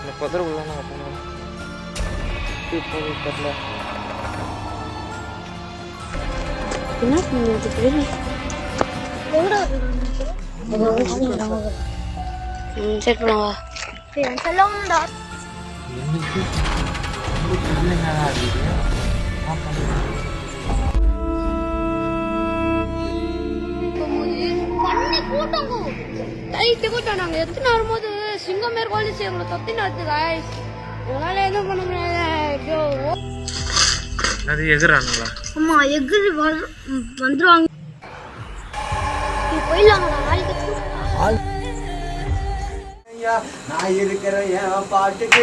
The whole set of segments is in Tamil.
இந்த புதருக்குள்ள நாங்கள் போனோம். போகுது தெரில. என்ன பண்ணிட்டு செட் பண்ணுவா சொல்லவும்டா எனக்கு இல்லைங்கடா அது கூட்டம் நாங்க எத்தனை வரும்போது சிங்கம் மேற் குவாலிசி எங்களை தத்தி நடத்து காய்ஸ் உங்களால எதுவும் பண்ண முடியாது. அது எகுறானுங்களா? ஆமா எகுரு வந்துருவாங்க. போயிடலாங்கடா நாளைக்கு நான் இருக்கிற என் பாட்டுக்கு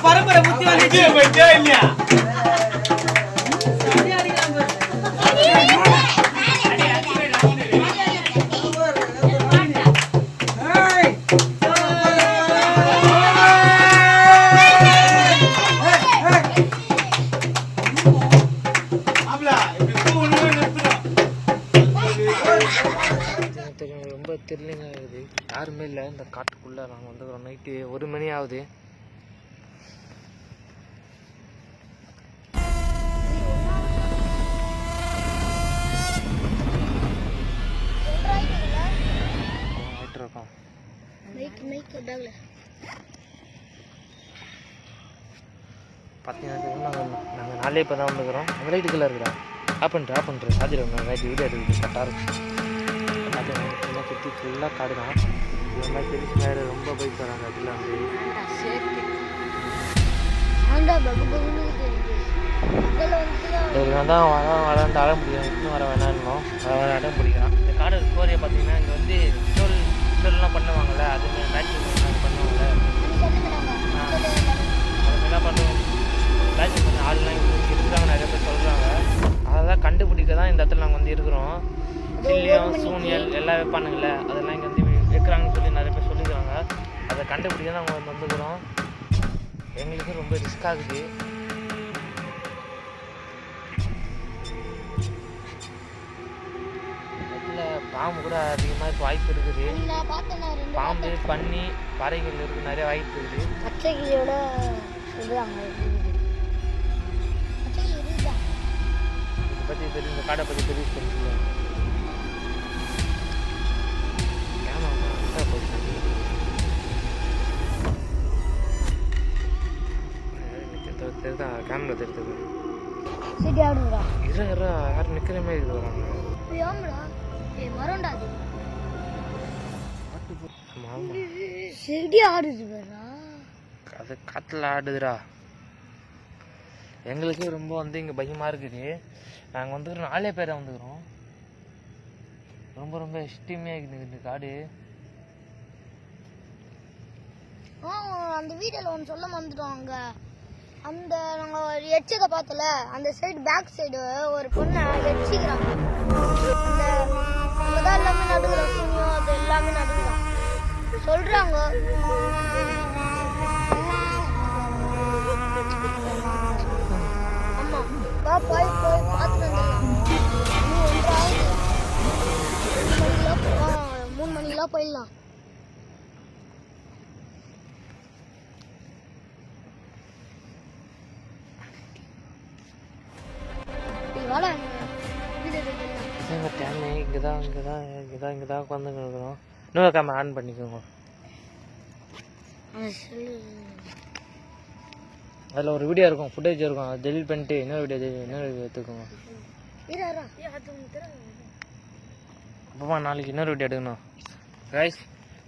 பரம்பரை புத்தி வந்து இல்லையா ரொம்ப த்ரில்லிங்காக இருக்குது. யாருமே இல்லை இந்த காட்டுக்குள்ளே. நாங்கள் வந்துக்கிறோம். நைட்டு 1 மணி ஆகுது. பார்த்தீங்கன்னா நாங்கள் 4 இப்போ தான் வந்துக்கிறோம். அந்த லைட்டுக்கெல்லாம் இருக்குதா ஆப் பண்ணுற சாதிரம் லைட் வீடியோ எடுக்குது கரெக்டாக இருக்கும். பார்த்தீங்கன்னா சுற்றி ஃபுல்லாக காடு தான். இந்த மாதிரி தெரிஞ்சு வேறு ரொம்ப பைக் வராங்க. அதில் வந்து இதில் தான் வளர்ந்து அடம் பிடிக்கிறோம். இன்னும் வர வேணாம் வர அடம் பிடிக்கிறான். இந்த காடு ஸ்டோரியை பார்த்தீங்கன்னா இங்கே வந்து இதெல்லாம் பண்ணுவாங்கள்ல, அதுமாதிரி பேட்ச் பண்ணுவாங்கள்ல, அதுமாதிரிலாம் பண்ணுவோம். பேட்ச் பண்ண ஆள்லாம் இங்கே இருக்கிறாங்க, நிறைய பேர் சொல்கிறாங்க. அதை தான் கண்டுபிடிக்க தான் இந்த இடத்துல நாங்கள் வந்து இருக்கிறோம். சில்லியம் சூனியல் எல்லாம் வைப்பானுங்களே, அதெல்லாம் இங்கே வந்து வைக்கிறாங்கன்னு சொல்லி நிறைய பேர் சொல்லிக்கிறாங்க. அதை கண்டுபிடிக்க தான் நாங்கள் வந்துக்கிறோம். எங்களுக்கு ரொம்ப ரிஸ்க் ஆகுது. பாம்பு கூட அதிகமாக வாய்ப்பு இருக்குது. பாம்பு பன்னி பறவைகள் இருக்குது, நிறைய வாய்ப்பு இருக்குது. பச்சைக்கிளியோட இதை பற்றி பெரிய இந்த காடை பற்றி பெரிய தெரிஞ்சுக்கலாம். கேமரா தெரியுது. யாரும் நிற்கிற மாதிரி இது வராங்க. அது காத்துல ஆடுதுடா. எங்களுக்கு ரொம்ப வந்து இங்கே பயமாக இருக்குது. நாங்கள் வந்துக்கிறோம் 4 பேரை வந்துக்கிறோம். ரொம்ப ரொம்ப இஷ்டமையாக இருக்குது இந்த காடு. அந்த வீடியோவில் ஒன்று சொல்ல வந்துட்டோம். அந்த நாங்கள் ஒரு எச்சத்தை பார்த்தல, அந்த சைடு பேக் சைடு ஒரு பொண்ணை எச்சிக்கிறாங்க. அந்த தான் எல்லாமே நடுக்கிறோம். சூனியம் அது எல்லாமே நடுக்கிறோம் சொல்கிறாங்க. ஆமாம் போய் பார்த்துட்டு வந்துடலாம். 3 மணிக்கெல்லாம் போயிடலாம். இங்கே தான் உட்காந்துன்னு இருக்கிறோம். இன்னொரு கேமரா ஆன் பண்ணிக்கோங்க. அதில் ஒரு வீடியோ இருக்கும், ஃபுட்டேஜ் இருக்கும். அதை டெலிட் பண்ணிட்டு இன்னொரு வீடியோ எடுத்துக்கோங்க. அப்பமா நாளைக்கு இன்னொரு வீடியோ எடுக்கணும் கைஸ்.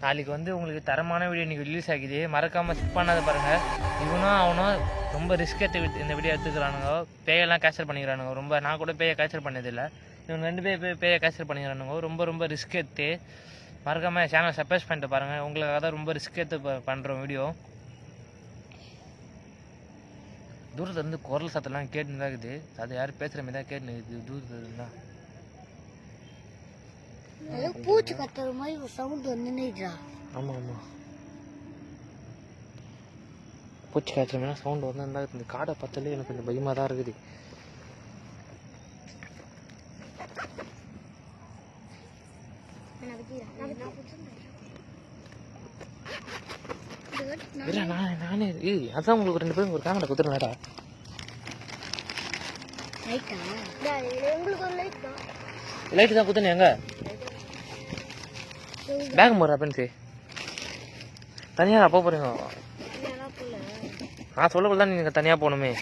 நாளைக்கு வந்து உங்களுக்கு தரமான வீடியோ இன்றைக்கி ரிலீஸ் ஆகிது. மறக்காமல் ஸ்கிப் பண்ணாத பாருங்கள். இவனும் அவனும் ரொம்ப ரிஸ்க் எடுத்து இந்த வீடியோ எடுத்துக்கிறானுங்க. பேயெல்லாம் கேப்சர் பண்ணிக்கிறானுங்க. ரொம்ப நான் கூட பேயை கேப்சர் பண்ணதில்லை. இவங்க 2 பேர் பேயை கேன்சல் பண்ணிக்கிறானுங்க. ரொம்ப ரொம்ப ரிஸ்க் எடுத்து மறக்காமல் சேனல் சப்ஸ்கிரைப் பண்ணிட்டு பாருங்கள். உங்களுக்காக தான் ரொம்ப ரிஸ்க் எடுத்து பண்ணுறோம் வீடியோ. தூரத்தில் இருந்து குரல் சத்தம்லாம் கேட்டுன்னு தான் இருக்குது. அது யாரும் பேசுகிற மாதிரி தான் கேட்டுன்னு இருக்குது தூரத்தில் இருந்தால். பூச்சி கத்துற மாதிரி ஒரு சவுண்ட் வந்துடுறா. ஆமாம் ஆமாம், பூச்சி காய்ச்சல் மாதிரி சவுண்ட் வந்து இந்த காடை பார்த்தாலே எனக்கு கொஞ்சம் பயமாக தான் இருக்குது. நானே அதான் உங்களுக்கு 2 பேரும் ஒரு கேமரா கொடுத்துருந்தா. லைட்டு தான் குத்துனே எங்க பேக் போடுறா பென்சி தனியாக அப்போ போறீங்க. நான் சொல்லக்குள்ள தான் நீங்கள் தனியாக போகணுமே.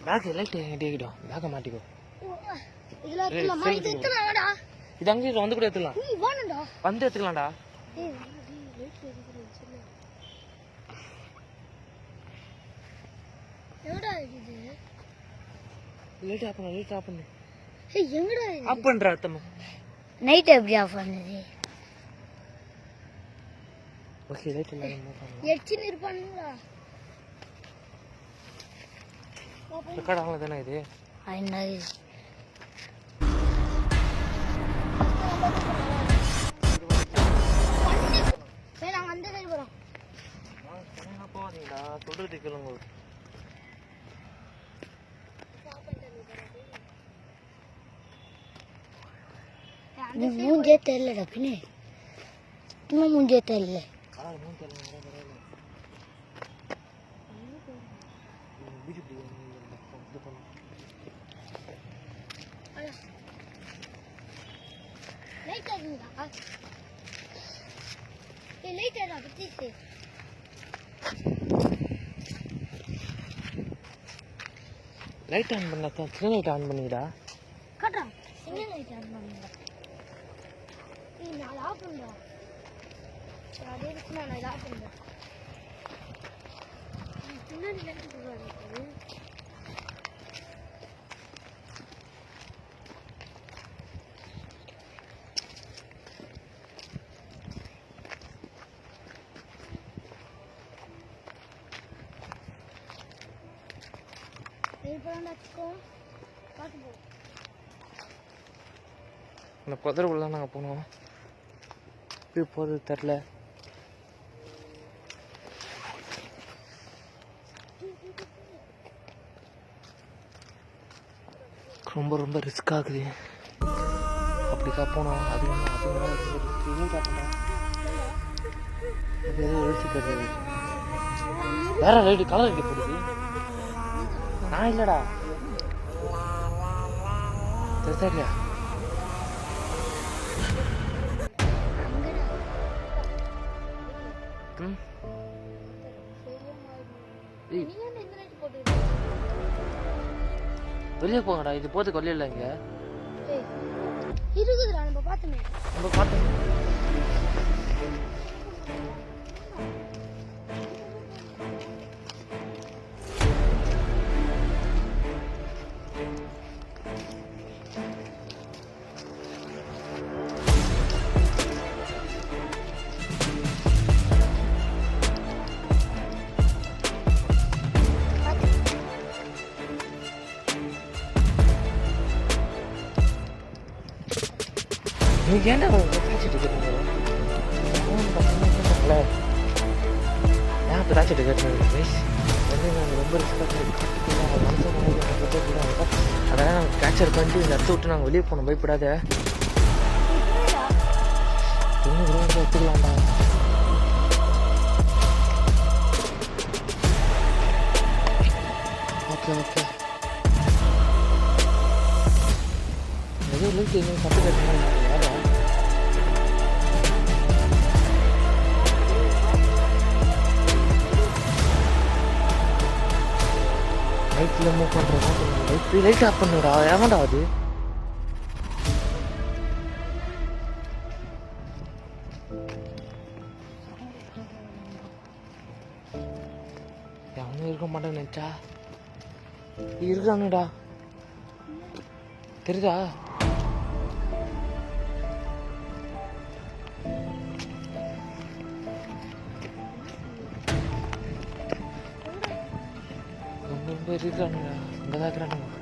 பேக் லைட் எங்கிட்டோம், பேக்கை மாட்டிக்கோ. இது அங்கே வந்து கூட எடுத்துக்கலாம், வந்து எடுத்துக்கலாம்டா. லைட் ஆஃப் பண்ணு, லைட் ஆஃப் பண்ணு. எங்கடா ஆஃப் பண்ற அத்தம்மா. நைட் எப்படி ஆஃப் பண்ணது? ஓகே லைட் இல்ல எச்சின் இருப்பானுங்களா? ரெக்கார்ட் ஆகல தானே இது? ஐநா சரி நாங்க அந்த சைடு போறோம். போவாதீங்களா சொல்றது கேளுங்க. மூஞ்சே தெரியலடா பின்னே, இன்னும் மூஞ்சே தெரியல. லைட் ஆன் பண்ணா சின்ன லைட் ஆன் பண்ணிடா. கட்டா சின்ன லைட் ஆன் பண்ணுங்க. நான் ஆஃப் பண்றேன். அதே இருக்கு நான் ஆஃப் பண்றேன். பின்னாடி லைட் போடுறாங்க. இந்த புதருக்குள்ள தான் நாங்கள் போனோம். இப்படி போகிறது தெரில. ரொம்ப ரொம்ப ரிஸ்க் ஆகுது. அப்படிக்கா போனோம். அது எதுவும் எழுச்சிக்கிறது வேற ரைடு கலர் அடிக்க போடுது. நான் இல்லடா சரியா வெளியே போங்கடா. இது போறதுக்கு வழி இல்லை. இங்க இருக்குதுடா, நம்ம பார்த்தோமே. நம்ம பார்த்தோம். நீங்க ஏன்டா தாச்சிட்டு இருக்கீங்க? ஏன் இப்போ தாச்சிட்டு இருக்கீங்க? ப்ளீஸ் வந்து நாங்கள் ரொம்ப ரிஸ்க் அதெல்லாம் நாங்கள் கேப்சர் பண்ணிட்டு இந்த இடத்த விட்டு நாங்கள் வெளியே போனோம். பயப்படாத, எடுத்துக்கலாம்டா. ஓகே ஓகே எதுவும் இல்லை. நீங்கள் கற்று கட்டணும் வேறு லைட்டில் மூவ் பண்ணுறதா லைட் லைட் ஆஃப் பண்ணுடா. ஏமாடா அது எவனும் இருக்க மாட்டேன்னு நினச்சா இருக்கானுடா. தெரியுதா? ரொம்ப இருக்கிறானுங்க, அங்கே தான் இருக்கிறானுங்க.